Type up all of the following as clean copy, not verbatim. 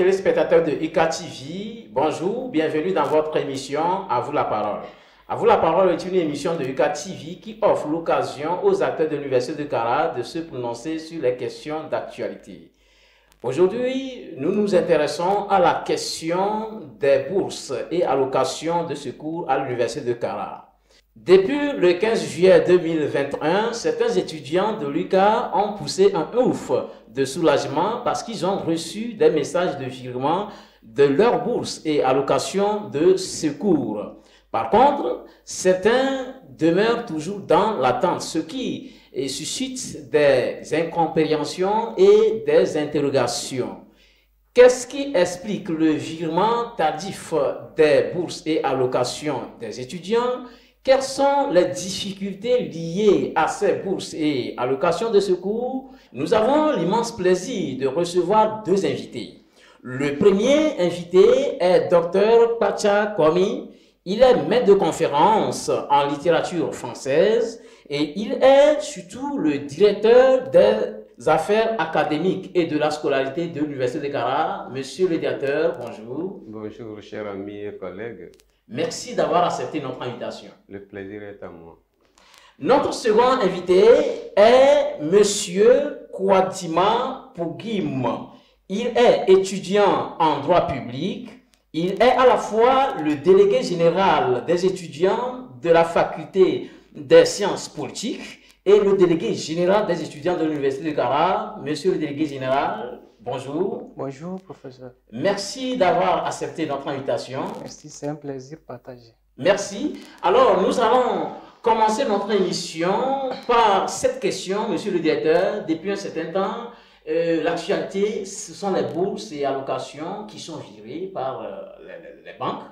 téléspectateurs de UCA TV, bonjour, bienvenue dans votre émission À vous la parole. À vous la parole est une émission de UCA TV qui offre l'occasion aux acteurs de l'Université de Kara de se prononcer sur les questions d'actualité. Aujourd'hui, nous nous intéressons à la question des bourses et allocations de secours à l'Université de Kara. Depuis le 15 juillet 2021, certains étudiants de l'UCA ont poussé un ouf de soulagement parce qu'ils ont reçu des messages de virement de leurs bourses et allocations de secours. Par contre, certains demeurent toujours dans l'attente, ce qui suscite des incompréhensions et des interrogations. Qu'est-ce qui explique le virement tardif des bourses et allocations des étudiants? Quelles sont les difficultés liées à ces bourses et allocations de secours? Nous avons l'immense plaisir de recevoir deux invités. Le premier invité est Dr Pacha Komi. Il est maître de conférence en littérature française et il est surtout le directeur des affaires académiques et de la scolarité de l'Université de Kara. Monsieur le directeur, bonjour. Bonjour, chers amis et collègues. Merci d'avoir accepté notre invitation. Le plaisir est à moi. Notre second invité est Monsieur Kwadima Pougim. Il est étudiant en droit public. Il est à la fois le délégué général des étudiants de la faculté des sciences politiques et le délégué général des étudiants de l'Université de Kara. Monsieur le délégué général, bonjour. Bonjour, professeur. Merci d'avoir accepté notre invitation. Merci, c'est un plaisir partagé. Merci. Alors, nous allons commencer notre émission par cette question, monsieur le directeur. Depuis un certain temps, l'actualité, ce sont les bourses et allocations qui sont gérées par les banques.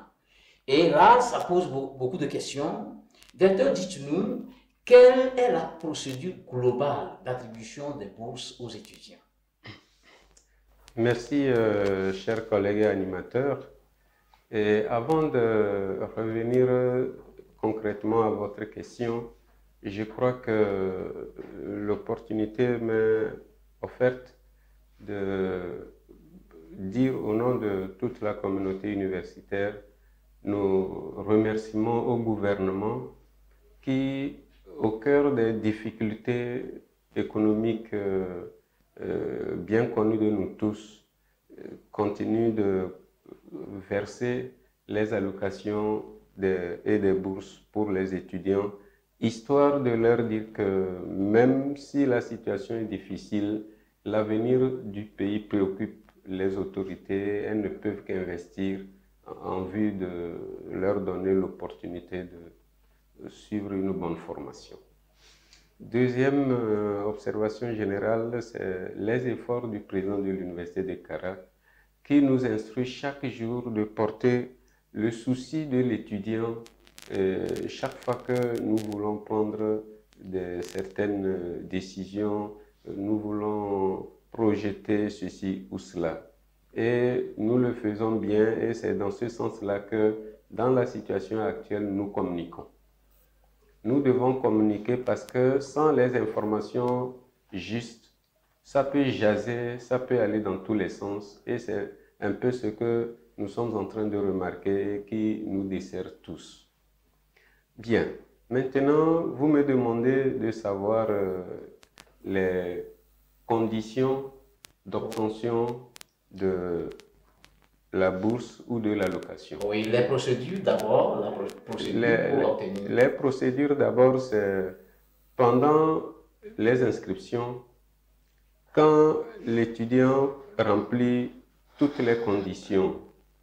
Et là, ça pose beaucoup de questions. Directeur, dites-nous, quelle est la procédure globale d'attribution des bourses aux étudiants? Merci, chers collègues et animateurs. Et avant de revenir concrètement à votre question, je crois que l'opportunité m'est offerte de dire au nom de toute la communauté universitaire nos remerciements au gouvernement qui, au cœur des difficultés économiques bien connues de nous tous, continue de verser les allocations et des bourses pour les étudiants, histoire de leur dire que même si la situation est difficile, l'avenir du pays préoccupe les autorités. Elles ne peuvent qu'investir en vue de leur donner l'opportunité de suivre une bonne formation. Deuxième observation générale, c'est les efforts du président de l'Université de Kara qui nous instruit chaque jour de porter le souci de l'étudiant chaque fois que nous voulons prendre certaines décisions, nous voulons projeter ceci ou cela. Et nous le faisons bien et c'est dans ce sens-là que dans la situation actuelle, nous communiquons. Nous devons communiquer parce que sans les informations justes, ça peut jaser, ça peut aller dans tous les sens et c'est un peu ce que nous sommes en train de remarquer et qui nous dessert tous. Bien, maintenant vous me demandez de savoir les conditions d'obtention de la bourse ou de l'allocation. Oui, les procédures d'abord, les procédures d'abord, c'est pendant les inscriptions, quand l'étudiant remplit toutes les conditions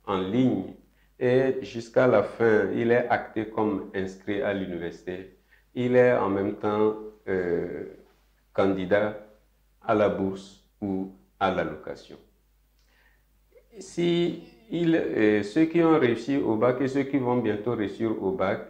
en ligne et jusqu'à la fin, il est acté comme inscrit à l'université, il est en même temps candidat à la bourse ou à l'allocation. Si ceux qui ont réussi au bac et ceux qui vont bientôt réussir au bac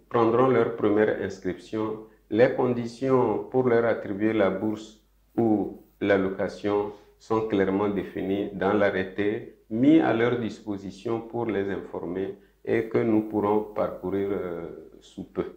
prendront leur première inscription, les conditions pour leur attribuer la bourse ou l'allocation sont clairement définies dans l'arrêté mis à leur disposition pour les informer et que nous pourrons parcourir sous peu.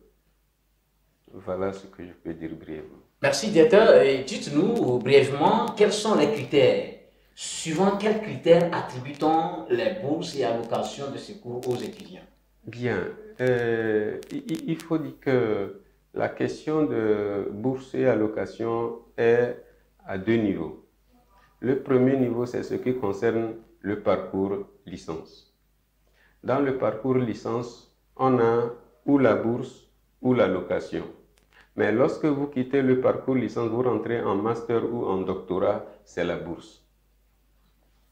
Voilà ce que je peux dire brièvement. Merci, directeur. Dites-nous brièvement quels sont les critères Suivant quels critères attribue-t-on les bourses et allocations de secours aux étudiants? Bien, il faut dire que la question de bourse et allocation est à deux niveaux. Le premier niveau, c'est ce qui concerne le parcours licence. Dans le parcours licence, on a ou la bourse ou l'allocation. Mais lorsque vous quittez le parcours licence, vous rentrez en master ou en doctorat, c'est la bourse.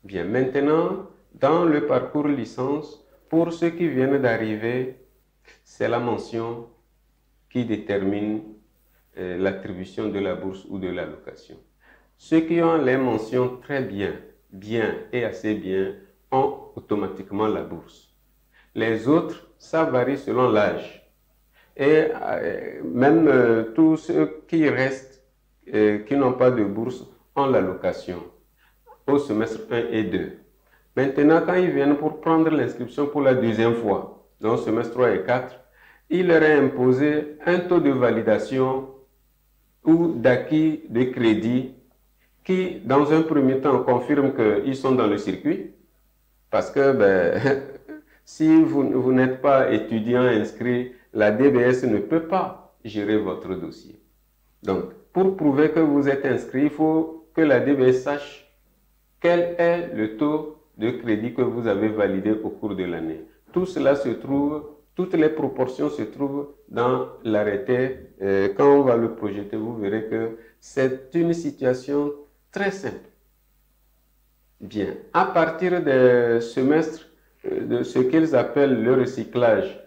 Bien, maintenant, dans le parcours licence, pour ceux qui viennent d'arriver, c'est la mention qui détermine l'attribution de la bourse ou de l'allocation. Ceux qui ont les mentions très bien, bien et assez bien ont automatiquement la bourse. Les autres, ça varie selon l'âge. Et même tous ceux qui restent, qui n'ont pas de bourse, ont l'allocation au semestre 1 et 2. Maintenant, quand ils viennent pour prendre l'inscription pour la deuxième fois, dans le semestre 3 et 4, il leur est imposé un taux de validation ou d'acquis de crédit qui, dans un premier temps, confirme qu'ils sont dans le circuit, parce que si vous n'êtes pas étudiant inscrit, la DBS ne peut pas gérer votre dossier. Donc, pour prouver que vous êtes inscrit, il faut que la DBS sache quel est le taux de crédit que vous avez validé au cours de l'année. Tout cela se trouve, toutes les proportions se trouvent dans l'arrêté. Quand on va le projeter, vous verrez que c'est une situation très simple. Bien, à partir des semestres, de ce qu'ils appellent le recyclage,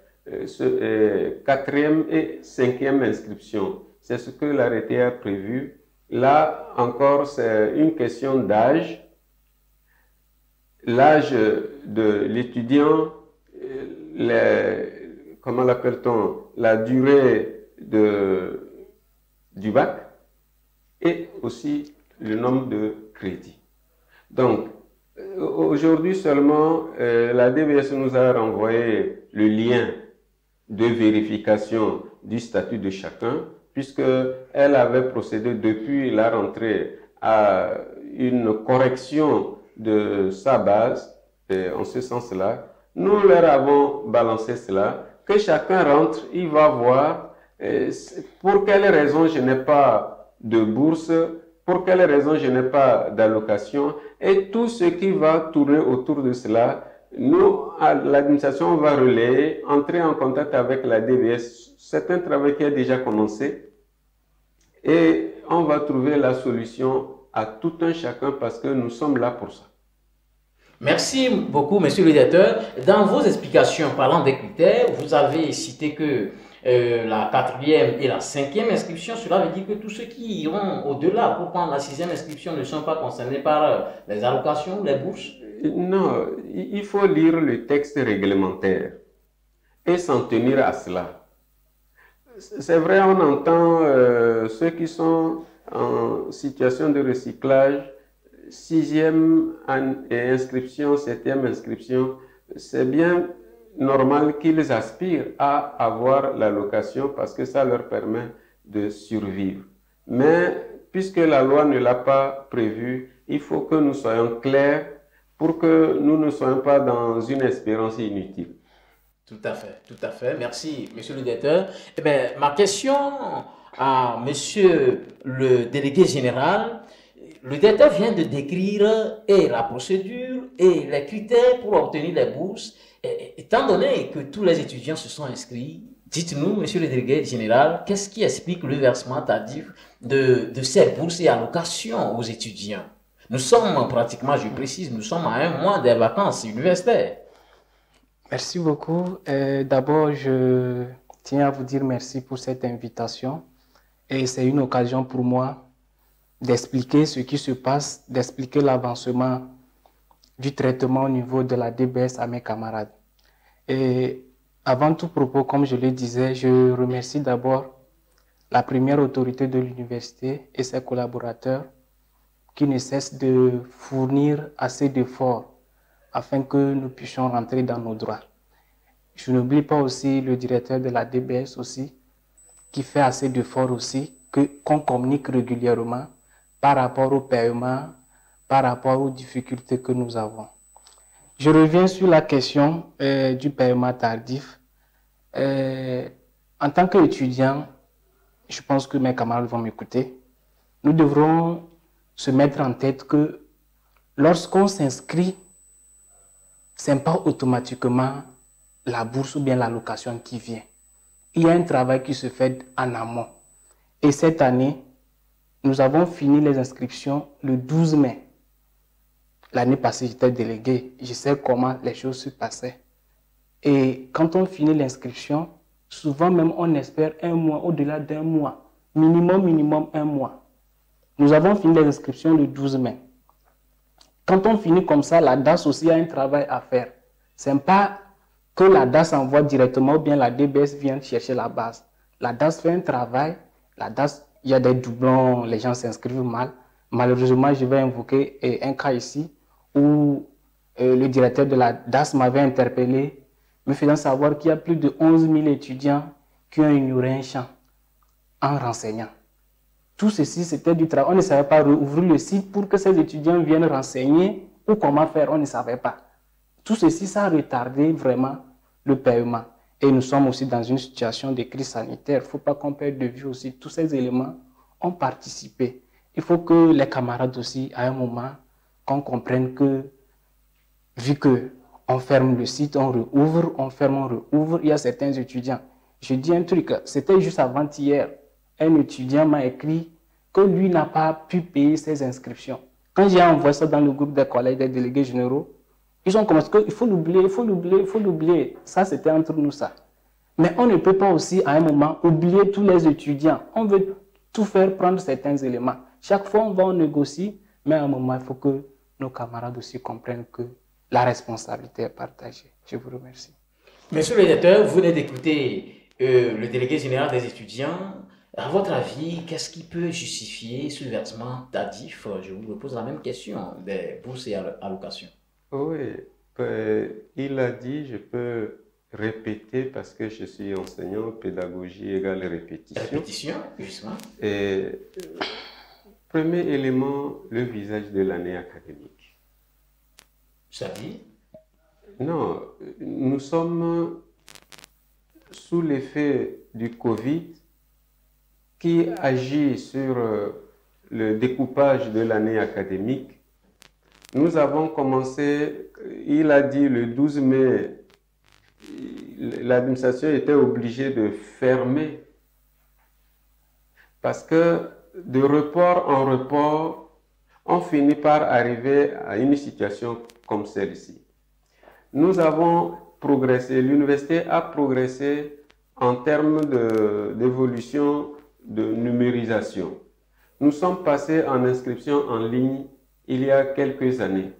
quatrième et cinquième inscription, c'est ce que l'arrêté a prévu. Là encore, c'est une question d'âge. L'âge de l'étudiant, comment l'appelle-t-on, la durée du bac et aussi le nombre de crédits. Donc, aujourd'hui seulement, la DBS nous a renvoyé le lien de vérification du statut de chacun, puisqu'elle avait procédé depuis la rentrée à une correction de sa base, en ce sens-là. Nous leur avons balancé cela, que chacun rentre, il va voir pour quelles raisons je n'ai pas de bourse, pour quelles raisons je n'ai pas d'allocation, et tout ce qui va tourner autour de cela, nous, à l'administration, on va relayer, entrer en contact avec la DBS. C'est un travail qui a déjà commencé et on va trouver la solution à tout un chacun parce que nous sommes là pour ça. Merci beaucoup, monsieur le directeur. Dans vos explications parlant des critères, vous avez cité que la quatrième et la cinquième inscription, cela veut dire que tous ceux qui iront au-delà pour prendre la sixième inscription ne sont pas concernés par les allocations ou les bourses? Non, il faut lire le texte réglementaire et s'en tenir à cela. C'est vrai, on entend ceux qui sont en situation de recyclage, sixième inscription, septième inscription, c'est bien normal qu'ils aspirent à avoir l'allocation parce que ça leur permet de survivre. Mais puisque la loi ne l'a pas prévu, il faut que nous soyons clairs pour que nous ne soyons pas dans une espérance inutile. Tout à fait, tout à fait. Merci, monsieur le directeur. Eh bien, ma question à monsieur le délégué général, le directeur vient de décrire et la procédure et les critères pour obtenir les bourses. Étant donné que tous les étudiants se sont inscrits, dites-nous, monsieur le délégué général, qu'est-ce qui explique le versement tardif de ces bourses et allocations aux étudiants? Nous sommes pratiquement, je précise, nous sommes à un mois des vacances universitaires. Merci beaucoup. D'abord, je tiens à vous dire merci pour cette invitation. Et c'est une occasion pour moi d'expliquer ce qui se passe, d'expliquer l'avancement du traitement au niveau de la DBS à mes camarades. Et avant tout propos, comme je le disais, je remercie d'abord la première autorité de l'université et ses collaborateurs qui ne cessent de fournir assez d'efforts afin que nous puissions rentrer dans nos droits. Je n'oublie pas aussi le directeur de la DBS aussi, qui fait assez d'efforts aussi, qu'on communique régulièrement par rapport au paiement, par rapport aux difficultés que nous avons. Je reviens sur la question du paiement tardif. En tant qu'étudiant, je pense que mes camarades vont m'écouter, nous devrons se mettre en tête que lorsqu'on s'inscrit, ce n'est pas automatiquement la bourse ou bien l'allocation qui vient. Il y a un travail qui se fait en amont. Et cette année, nous avons fini les inscriptions le 12 mai. L'année passée, j'étais délégué. Je sais comment les choses se passaient. Et quand on finit l'inscription, souvent même on espère un mois, au-delà d'un mois. Minimum un mois. Nous avons fini les inscriptions le 12 mai. Quand on finit comme ça, la DAS aussi a un travail à faire. Ce n'est pas que la DAS envoie directement ou bien la DBS vient chercher la base. La DAS fait un travail. La DAS, il y a des doublons, les gens s'inscrivent mal. Malheureusement, je vais invoquer un cas ici où le directeur de la DAS m'avait interpellé, me faisant savoir qu'il y a plus de 11 000 étudiants qui ont ignoré un champ en renseignant. Tout ceci, c'était du travail. On ne savait pas rouvrir le site pour que ces étudiants viennent renseigner ou comment faire, on ne savait pas. Tout ceci, ça a retardé vraiment le paiement. Et nous sommes aussi dans une situation de crise sanitaire. Il ne faut pas qu'on perde de vue aussi. Tous ces éléments ont participé. Il faut que les camarades aussi, à un moment, qu'on comprenne que, vu qu'on ferme le site, on rouvre, on ferme, on rouvre, il y a certains étudiants. Je dis un truc, c'était juste avant-hier. Un étudiant m'a écrit que lui n'a pas pu payer ses inscriptions. Quand j'ai envoyé ça dans le groupe des collègues des délégués généraux, ils ont commencé qu'il faut l'oublier, il faut l'oublier, il faut l'oublier. Ça, c'était entre nous, ça. Mais on ne peut pas aussi, à un moment, oublier tous les étudiants. On veut tout faire, prendre certains éléments. Chaque fois, on négocie, mais à un moment, il faut que nos camarades aussi comprennent que la responsabilité est partagée. Je vous remercie. Monsieur le directeur, vous venez d'écouter le délégué général des étudiants. À votre avis, qu'est-ce qui peut justifier ce versement tardif? Je vous pose la même question des bourses et allocations. Oui, il a dit, je peux répéter parce que je suis enseignant, pédagogie égale répétition. Répétition, justement. Et, premier élément, le visage de l'année académique. C'est-à-dire? Non, nous sommes sous l'effet du Covid qui agit sur le découpage de l'année académique. Nous avons commencé, il a dit le 12 mai, l'administration était obligée de fermer parce que de report en report, on finit par arriver à une situation comme celle-ci. Nous avons progressé, l'université a progressé en termes d'évolution de numérisation. Nous sommes passés en inscription en ligne il y a quelques années.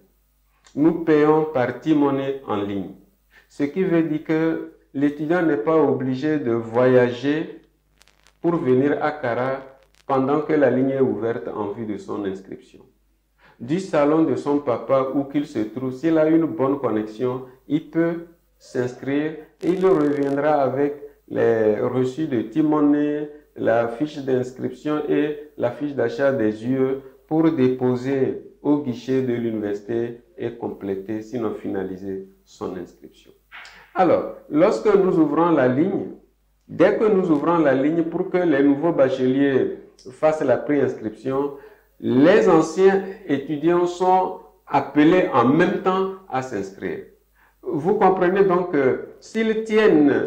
Nous payons par T-Money en ligne. Ce qui veut dire que l'étudiant n'est pas obligé de voyager pour venir à Kara pendant que la ligne est ouverte en vue de son inscription. Du salon de son papa où qu'il se trouve, s'il a une bonne connexion, il peut s'inscrire et il reviendra avec les reçus de T-Money, la fiche d'inscription et la fiche d'achat des UE pour déposer au guichet de l'université et compléter, sinon finaliser son inscription. Alors, lorsque nous ouvrons la ligne, dès que nous ouvrons la ligne pour que les nouveaux bacheliers fassent la préinscription, les anciens étudiants sont appelés en même temps à s'inscrire. Vous comprenez donc que s'ils tiennent,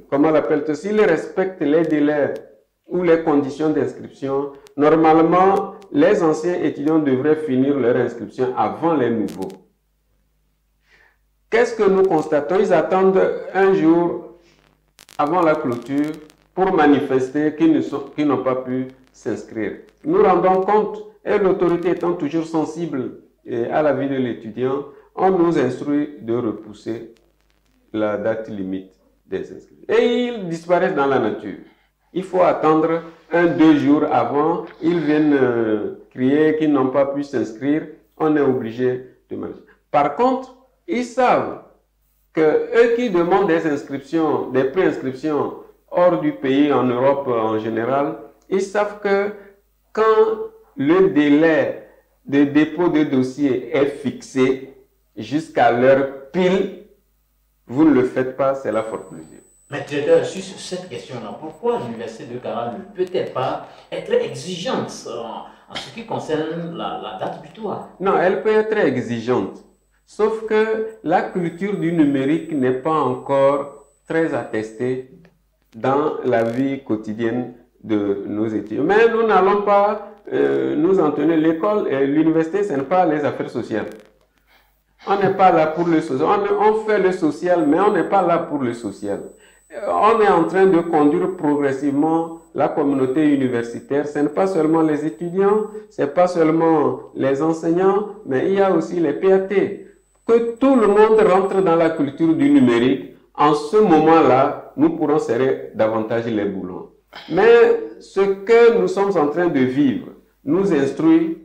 comment l'appelle-t-on, s'ils respectent les délais ou les conditions d'inscription, normalement, les anciens étudiants devraient finir leur inscription avant les nouveaux. Qu'est-ce que nous constatons? Ils attendent un jour avant la clôture pour manifester qu'ils n'ont pas pu s'inscrire. Nous rendons compte, et l'autorité étant toujours sensible à la vie de l'étudiant, on nous instruit de repousser la date limite des inscriptions. Et ils disparaissent dans la nature. Il faut attendre 1-2 jours avant, ils viennent crier qu'ils n'ont pas pu s'inscrire, on est obligé de manger. Par contre, ils savent que eux qui demandent des inscriptions, des préinscriptions hors du pays, en Europe en général, ils savent que quand le délai de dépôt de dossier est fixé jusqu'à l'heure pile, vous ne le faites pas, c'est la forclusion. Mais directeur, sur cette question-là, pourquoi l'Université de Cara ne peut-elle pas être exigeante en ce qui concerne la date butoir? Non, elle peut être exigeante, sauf que la culture du numérique n'est pas encore très attestée dans la vie quotidienne de nos étudiants. Mais nous n'allons pas nous en tenir. L'école et l'université, ce n'est pas les affaires sociales. On n'est pas là pour le social. On fait le social, mais on n'est pas là pour le social. On est en train de conduire progressivement la communauté universitaire. Ce n'est pas seulement les étudiants, ce n'est pas seulement les enseignants, mais il y a aussi les PAT. Que tout le monde rentre dans la culture du numérique. En ce moment-là, nous pourrons serrer davantage les boulons. Mais ce que nous sommes en train de vivre nous instruit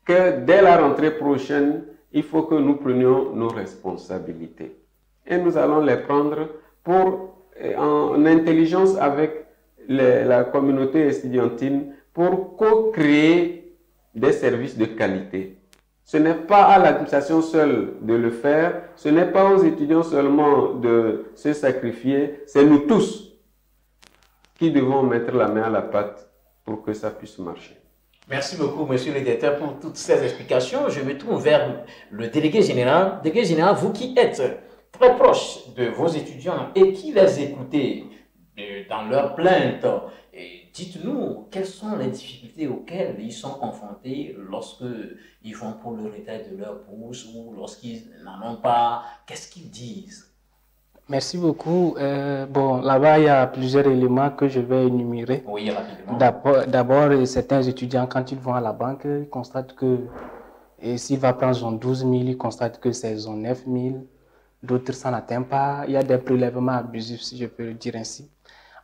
que dès la rentrée prochaine, il faut que nous prenions nos responsabilités. Et nous allons les prendre en intelligence avec la communauté estudiantine pour co-créer des services de qualité. Ce n'est pas à l'administration seule de le faire, ce n'est pas aux étudiants seulement de se sacrifier, c'est nous tous qui devons mettre la main à la pâte pour que ça puisse marcher. Merci beaucoup, monsieur le directeur, pour toutes ces explications. Je me tourne vers le délégué général. Délégué général, vous qui êtes très proche de vos étudiants et qui les écoutez dans leurs plaintes, dites-nous quelles sont les difficultés auxquelles ils sont confrontés lorsque ils vont pour le retrait de leur bourse ou lorsqu'ils n'en ont pas. Qu'est-ce qu'ils disent? Merci beaucoup. Bon, là-bas, il y a plusieurs éléments que je vais énumérer. Oui, rapidement. D'abord, certains étudiants, quand ils vont à la banque, ils constatent que s'il va prendre son 12 000, ils constatent que c'est son 9 000. D'autres, ça n'atteint pas. Il y a des prélèvements abusifs, si je peux le dire ainsi.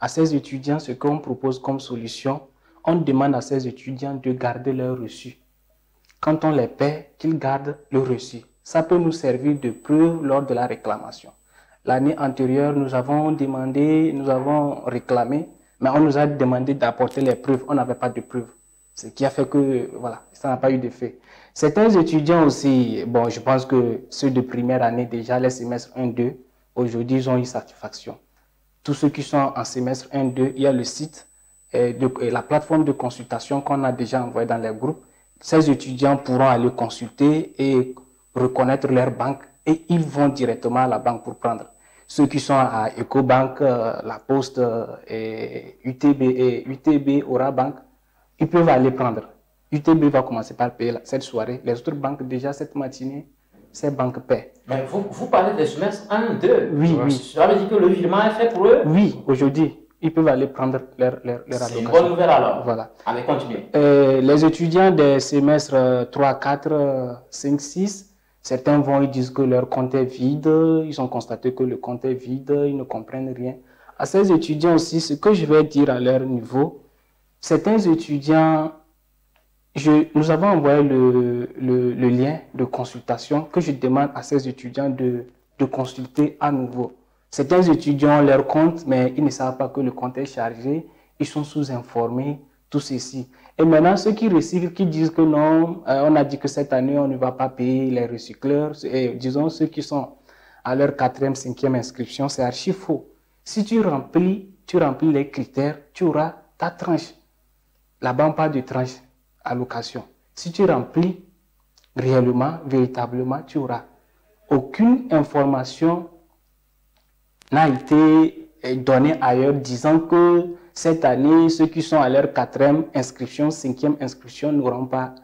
À ces étudiants, ce qu'on propose comme solution, on demande à ces étudiants de garder leur reçu. Quand on les paie, qu'ils gardent le reçu. Ça peut nous servir de preuve lors de la réclamation. L'année antérieure, nous avons réclamé, mais on nous a demandé d'apporter les preuves. On n'avait pas de preuves. Ce qui a fait que, voilà, ça n'a pas eu d'effet. Certains étudiants aussi, bon, je pense que ceux de première année déjà, les semestres 1-2, aujourd'hui, ils ont eu satisfaction. Tous ceux qui sont en semestre 1-2, il y a le site, la plateforme de consultation qu'on a déjà envoyé dans les groupes. Ces étudiants pourront aller consulter et reconnaître leur banque et ils vont directement à la banque pour prendre. Ceux qui sont à Ecobank, La Poste, UTB, Aura Bank, ils peuvent aller prendre. UTB va commencer par payer cette soirée. Les autres banques, déjà cette matinée, ces banques paient. Mais vous parlez des semestres 1, 2. Oui, oui. Ça veut dire que le virement est fait pour eux? Oui, aujourd'hui, ils peuvent aller prendre leur allocation. C'est une bonne nouvelle alors. Voilà. Allez, continuez. Les étudiants des semestres 3, 4, 5, 6, certains vont, ils disent que leur compte est vide, ils ont constaté que le compte est vide, ils ne comprennent rien. À ces étudiants aussi, ce que je vais dire à leur niveau, certains étudiants, nous avons envoyé le lien de consultation que je demande à ces étudiants de consulter à nouveau. Certains étudiants ont leur compte, mais ils ne savent pas que le compte est chargé, ils sont sous-informés, tout ceci. Et maintenant, ceux qui recyclent, qui disent que non, on a dit que cette année, on ne va pas payer les recycleurs, et disons ceux qui sont à leur 4e, 5e inscription, c'est archi faux. Si tu remplis les critères, tu auras ta tranche. Là-bas, on parle de tranche allocation. Si tu remplis réellement, véritablement, tu auras. Aucune information n'a été donnée ailleurs disant que cette année, ceux qui sont à leur 4e inscription, 5e inscription n'auront pas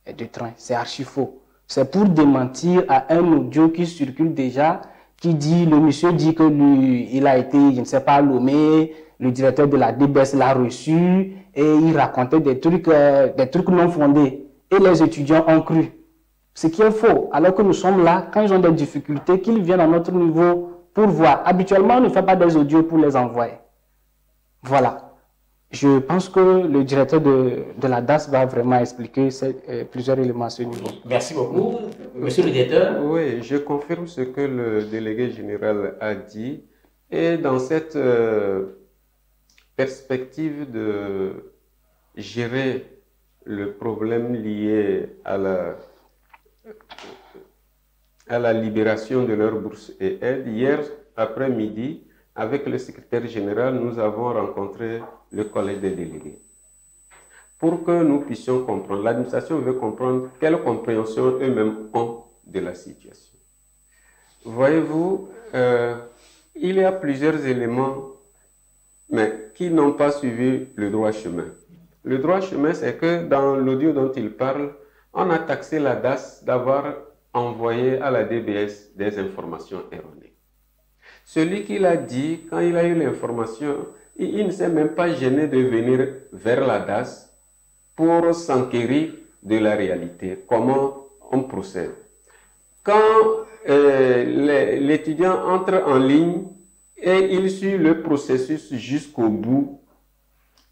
de train. C'est archi faux. C'est pour démentir à un audio qui circule déjà, qui dit, le monsieur dit que lui, il a été, je ne sais pas, Lomé, le directeur de la DBS l'a reçu, et il racontait des trucs non fondés. Et les étudiants ont cru. Ce qui est faux. Alors que nous sommes là, quand ils ont des difficultés, qu'ils viennent à notre niveau pour voir. Habituellement, on ne fait pas des audios pour les envoyer. Voilà. Je pense que le directeur de la DAS va vraiment expliquer plusieurs éléments à ce niveau. Merci beaucoup, monsieur le directeur. Oui, je confirme ce que le délégué général a dit. Et dans cette perspective de gérer le problème lié à la libération de leurs bourses et aides. Hier après-midi, avec le secrétaire général, nous avons rencontré le collège des délégués pour que nous puissions comprendre. L'administration veut comprendre quelle compréhension eux-mêmes ont de la situation. Voyez-vous, il y a plusieurs éléments mais qui n'ont pas suivi le droit chemin. Le droit chemin, c'est que dans l'audio dont il parle, on a taxé la DAS d'avoir envoyé à la DBS des informations erronées. Celui qui l'a dit, quand il a eu l'information, il ne s'est même pas gêné de venir vers la DAS pour s'enquérir de la réalité, comment on procède. Quand l'étudiant entre en ligne et il suit le processus jusqu'au bout,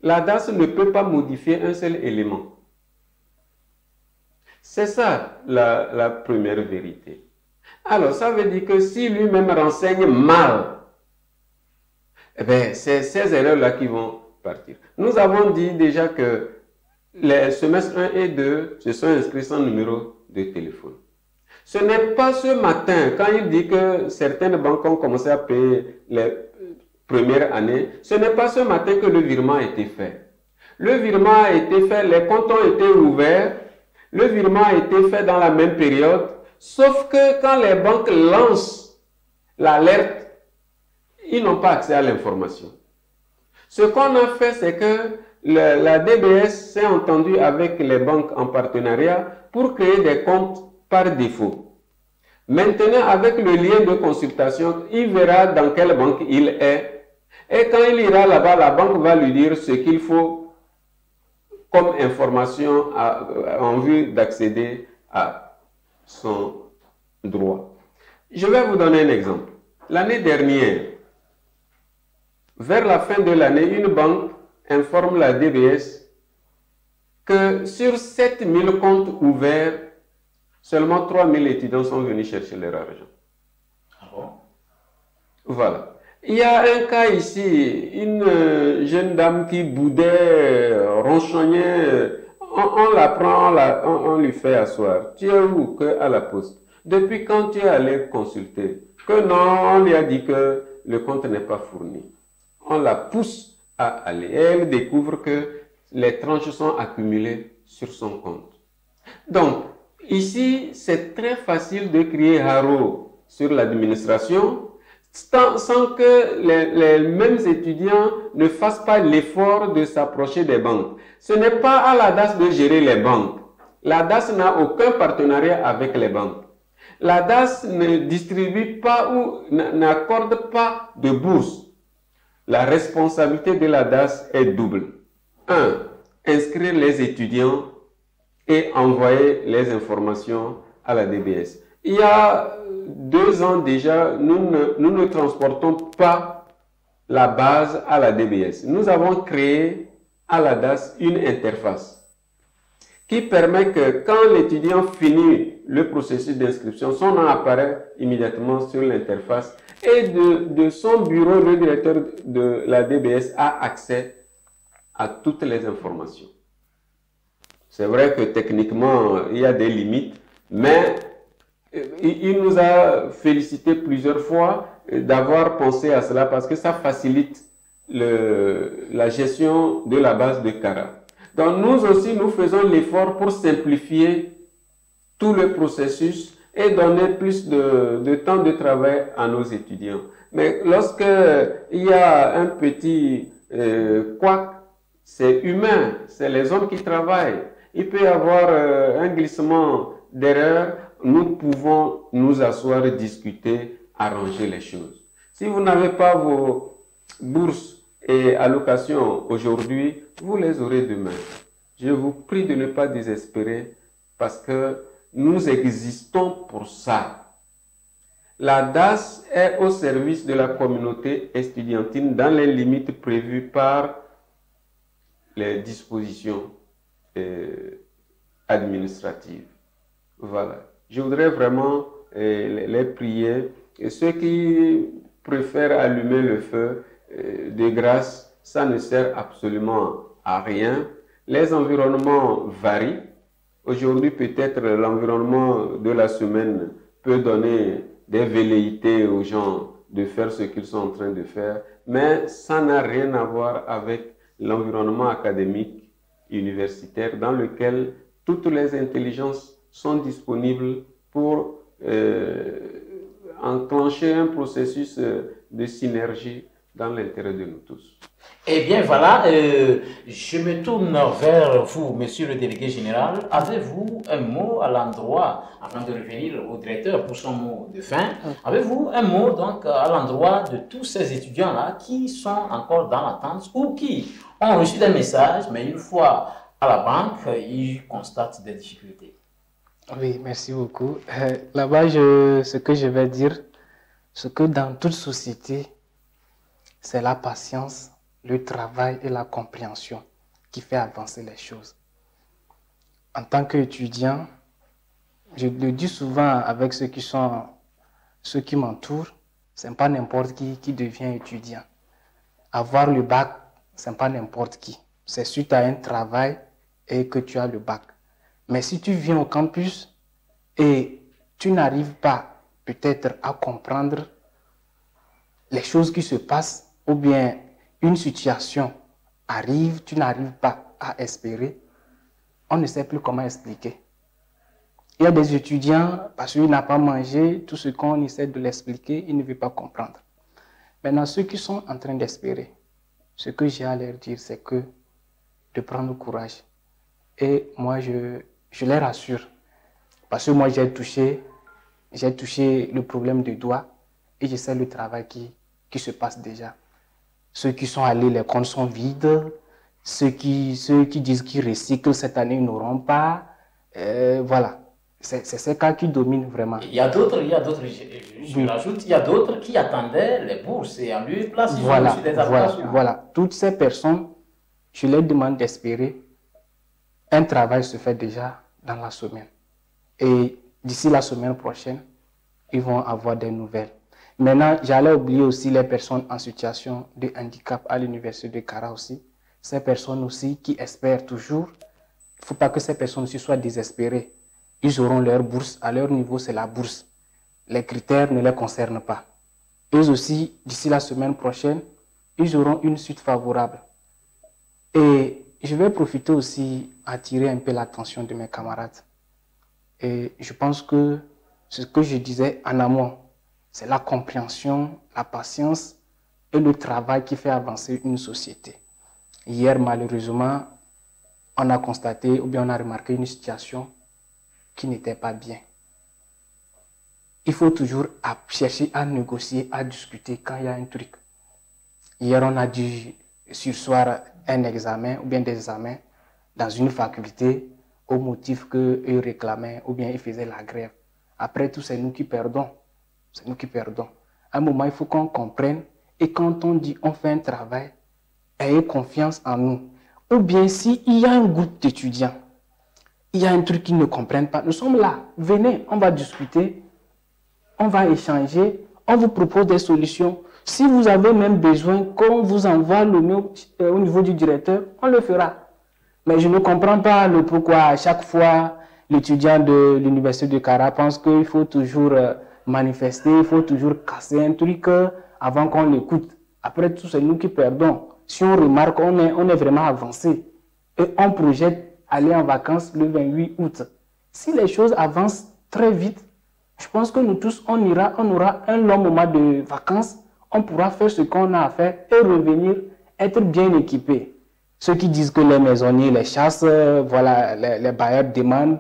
la DAS ne peut pas modifier un seul élément. C'est ça la première vérité. Alors, ça veut dire que si lui-même renseigne mal, eh bien, c'est ces erreurs-là qui vont partir. Nous avons dit déjà que les semestres 1 et 2 se sont inscrits sans numéro de téléphone. Ce n'est pas ce matin, quand il dit que certaines banques ont commencé à payer les premières années, ce n'est pas ce matin que le virement a été fait. Le virement a été fait, les comptes ont été ouverts, le virement a été fait dans la même période, sauf que quand les banques lancent l'alerte, ils n'ont pas accès à l'information. Ce qu'on a fait, c'est que la DBS s'est entendue avec les banques en partenariat pour créer des comptes par défaut. Maintenant, avec le lien de consultation, il verra dans quelle banque il est. Et quand il ira là-bas, la banque va lui dire ce qu'il faut comme information en vue d'accéder à son droit. Je vais vous donner un exemple. L'année dernière, vers la fin de l'année, une banque informe la DBS que sur 7000 comptes ouverts, seulement 3000 étudiants sont venus chercher leur argent. Ah bon? Voilà. Il y a un cas ici, une jeune dame qui boudait, ronchonnait. On la prend, on lui fait asseoir. Tu es où? Que à la poste. Depuis quand tu es allé consulter? Que non, on lui a dit que le compte n'est pas fourni. On la pousse à aller. Et elle découvre que les tranches sont accumulées sur son compte. Donc, ici, c'est très facile de crier haro sur l'administration sans que les mêmes étudiants ne fassent pas l'effort de s'approcher des banques. Ce n'est pas à la DAS de gérer les banques. La DAS n'a aucun partenariat avec les banques. La DAS ne distribue pas ou n'accorde pas de bourse. La responsabilité de la DAS est double. 1. Inscrire les étudiants et envoyer les informations à la DBS. Il y a 2 ans déjà, nous ne transportons pas la base à la DBS. Nous avons créé à la DAS une interface qui permet que quand l'étudiant finit le processus d'inscription, son nom apparaît immédiatement sur l'interface et de son bureau, le directeur de la DBS a accès à toutes les informations. C'est vrai que techniquement, il y a des limites, mais il nous a félicité plusieurs fois d'avoir pensé à cela parce que ça facilite la gestion de la base de CARA. Donc nous aussi, nous faisons l'effort pour simplifier tout le processus et donner plus de temps de travail à nos étudiants. Mais lorsque il y a un petit couac, c'est humain, c'est les hommes qui travaillent. Il peut y avoir un glissement d'erreur, nous pouvons nous asseoir, discuter, arranger les choses. Si vous n'avez pas vos bourses et allocations aujourd'hui, vous les aurez demain. Je vous prie de ne pas désespérer parce que nous existons pour ça. La DAS est au service de la communauté estudiantine dans les limites prévues par les dispositions administratives. Voilà. Je voudrais vraiment les prier. Et ceux qui préfèrent allumer le feu, de grâce, ça ne sert absolument à rien. les environnements varient. Aujourd'hui, peut-être l'environnement de la semaine peut donner des velléités aux gens de faire ce qu'ils sont en train de faire, mais ça n'a rien à voir avec l'environnement académique universitaire dans lequel toutes les intelligences sont disponibles pour enclencher un processus de synergie dans l'intérêt de nous tous. Eh bien voilà, je me tourne vers vous, monsieur le délégué général. Avez-vous un mot à l'endroit, avant de revenir au directeur pour son mot de fin, avez-vous un mot donc à l'endroit de tous ces étudiants-là qui sont encore dans l'attente ou qui ont reçu des messages, mais une fois à la banque, ils constatent des difficultés? Oui, merci beaucoup. Là-bas, ce que je vais dire, c'est que dans toute société, c'est la patience, le travail et la compréhension qui fait avancer les choses. En tant qu'étudiant, je le dis souvent avec ceux qui m'entourent, ce n'est pas n'importe qui devient étudiant. Avoir le bac, ce n'est pas n'importe qui. C'est suite à un travail et que tu as le bac. Mais si tu viens au campus et tu n'arrives pas peut-être à comprendre les choses qui se passent, ou bien une situation arrive, tu n'arrives pas à espérer, on ne sait plus comment expliquer. Il y a des étudiants, parce qu'il n'a pas mangé, tout ce qu'on essaie de l'expliquer, il ne veut pas comprendre. Maintenant, ceux qui sont en train d'espérer, ce que j'ai à leur dire, c'est que de prendre courage. Et moi, je les rassure. Parce que moi, j'ai touché le problème du doigt et je sais le travail qui se passe déjà. Ceux qui sont allés, les comptes sont vides. Ceux qui disent qu'ils recyclent cette année, ils n'auront pas. Voilà. C'est ces cas qui dominent vraiment. Il y a d'autres, je rajoute, il y a d'autres qui attendaient les bourses et en lieu et place, ils ont reçu des allocations. Voilà. Toutes ces personnes, je leur demande d'espérer. Un travail se fait déjà dans la semaine. Et d'ici la semaine prochaine, ils vont avoir des nouvelles. Maintenant, j'allais oublier aussi les personnes en situation de handicap à l'université de Kara aussi. Ces personnes aussi qui espèrent toujours. Il ne faut pas que ces personnes aussi soient désespérées. Ils auront leur bourse. À leur niveau, c'est la bourse. Les critères ne les concernent pas. Eux aussi, d'ici la semaine prochaine, ils auront une suite favorable. Et je vais profiter aussi à attirer un peu l'attention de mes camarades. Et je pense que ce que je disais en amont, c'est la compréhension, la patience et le travail qui fait avancer une société. Hier, malheureusement, on a constaté ou bien on a remarqué une situation qui n'était pas bien. Il faut toujours chercher à négocier, à discuter quand il y a un truc. Hier, on a dû surseoir un examen ou bien des examens dans une faculté au motif qu'eux réclamaient ou bien ils faisaient la grève. Après tout, c'est nous qui perdons. C'est nous qui perdons. À un moment, il faut qu'on comprenne et quand on dit on fait un travail, ayez confiance en nous. Ou bien s'il y a un groupe d'étudiants, il y a un truc qu'ils ne comprennent pas, nous sommes là. Venez, on va discuter, on va échanger, on vous propose des solutions. Si vous avez même besoin qu'on vous envoie le mail au niveau du directeur, on le fera. Mais je ne comprends pas le pourquoi à chaque fois l'étudiant de l'université de Kara pense qu'il faut toujours manifester, il faut toujours casser un truc avant qu'on l'écoute. Après tout, c'est nous qui perdons. Si on remarque, on est vraiment avancé. Et on projette aller en vacances le 28 août. Si les choses avancent très vite, je pense que nous tous, on aura un long moment de vacances, on pourra faire ce qu'on a à faire et revenir, être bien équipés. Ceux qui disent que les maisonniers les chassent, voilà, les bailleurs demandent,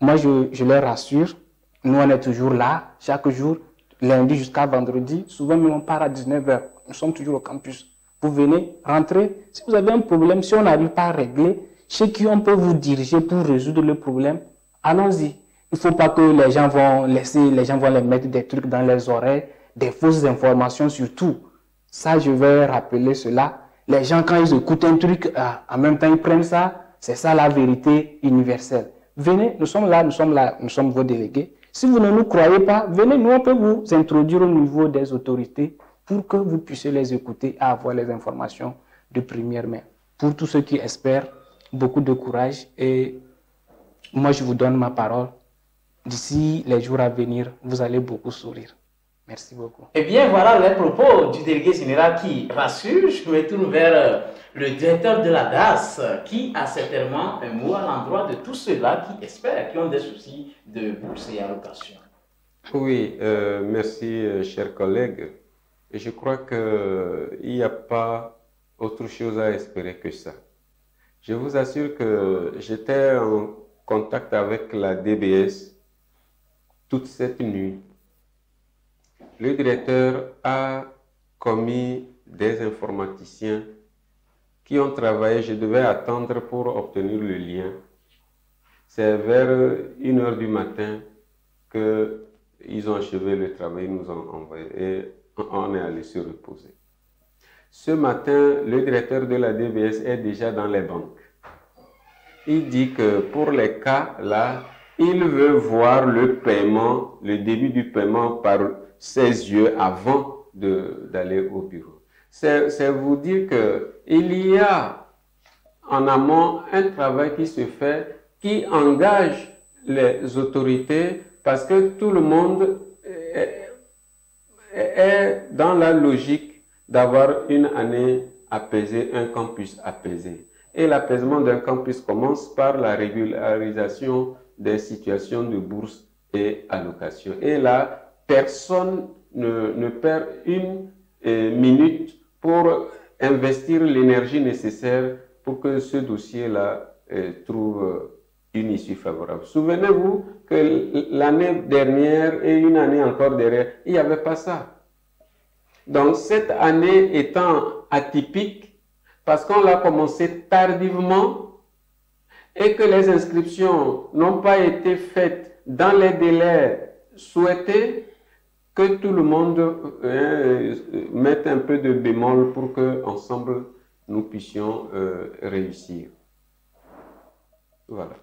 moi je les rassure, nous on est toujours là, chaque jour, lundi jusqu'à vendredi, souvent même on part à 19 h, nous sommes toujours au campus. Vous venez, rentrez, si vous avez un problème, si on n'arrive pas à régler, chez qui on peut vous diriger pour résoudre le problème, allons-y. Il ne faut pas que les gens vont les mettre des trucs dans leurs oreilles, des fausses informations surtout. Ça, je vais rappeler cela. Les gens, quand ils écoutent un truc, en même temps, ils prennent ça. C'est ça la vérité universelle. Venez, nous sommes là, nous sommes vos délégués. Si vous ne nous croyez pas, venez, nous, on peut vous introduire au niveau des autorités pour que vous puissiez les écouter et avoir les informations de première main. Pour tous ceux qui espèrent, beaucoup de courage et moi, je vous donne ma parole. D'ici les jours à venir, vous allez beaucoup sourire. Merci beaucoup. Eh bien, voilà les propos du délégué général qui rassure. Je me tourne vers le directeur de la DAS qui a certainement un mot à l'endroit de tous ceux-là qui espèrent, qui ont des soucis de bourse et allocation. Oui, merci, chers collègues. Je crois qu'il n'y a pas autre chose à espérer que ça. Je vous assure que j'étais en contact avec la DBS toute cette nuit. Le directeur a commis des informaticiens qui ont travaillé. Je devais attendre pour obtenir le lien. C'est vers 1h du matin qu'ils ont achevé le travail, ils nous ont envoyé et on est allé se reposer. Ce matin, le directeur de la DBS est déjà dans les banques. Il dit que pour les cas là, il veut voir le paiement, le début du paiement par ses yeux avant d'aller au bureau. C'est vous dire qu'il y a en amont un travail qui se fait, qui engage les autorités parce que tout le monde est dans la logique d'avoir une année apaisée, un campus apaisé. Et l'apaisement d'un campus commence par la régularisation des situations de bourse et allocation. Et là, personne ne perd une minute pour investir l'énergie nécessaire pour que ce dossier-là trouve une issue favorable. Souvenez-vous que l'année dernière et une année encore derrière, il n'y avait pas ça. Donc cette année étant atypique, parce qu'on l'a commencé tardivement et que les inscriptions n'ont pas été faites dans les délais souhaités, que tout le monde mette un peu de bémol pour que ensemble nous puissions réussir. Voilà.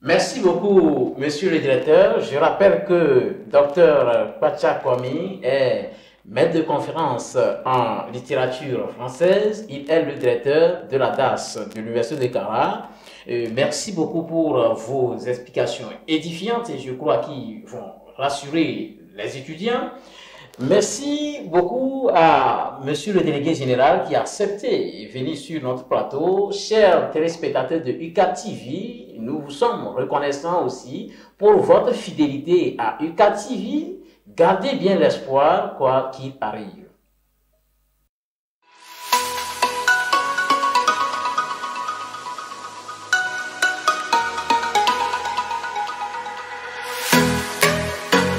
Merci beaucoup, monsieur le directeur. Je rappelle que Dr Pacha Kwame est maître de conférence en littérature française. Il est le directeur de la DAS de l'Université de Kara. Merci beaucoup pour vos explications édifiantes et je crois qu'ils vont rassurer les étudiants. Merci beaucoup à monsieur le délégué général qui a accepté de venir sur notre plateau. Chers téléspectateurs de UCAD TV, nous vous sommes reconnaissants aussi pour votre fidélité à UCAD TV. Gardez bien l'espoir quoi qu'il arrive.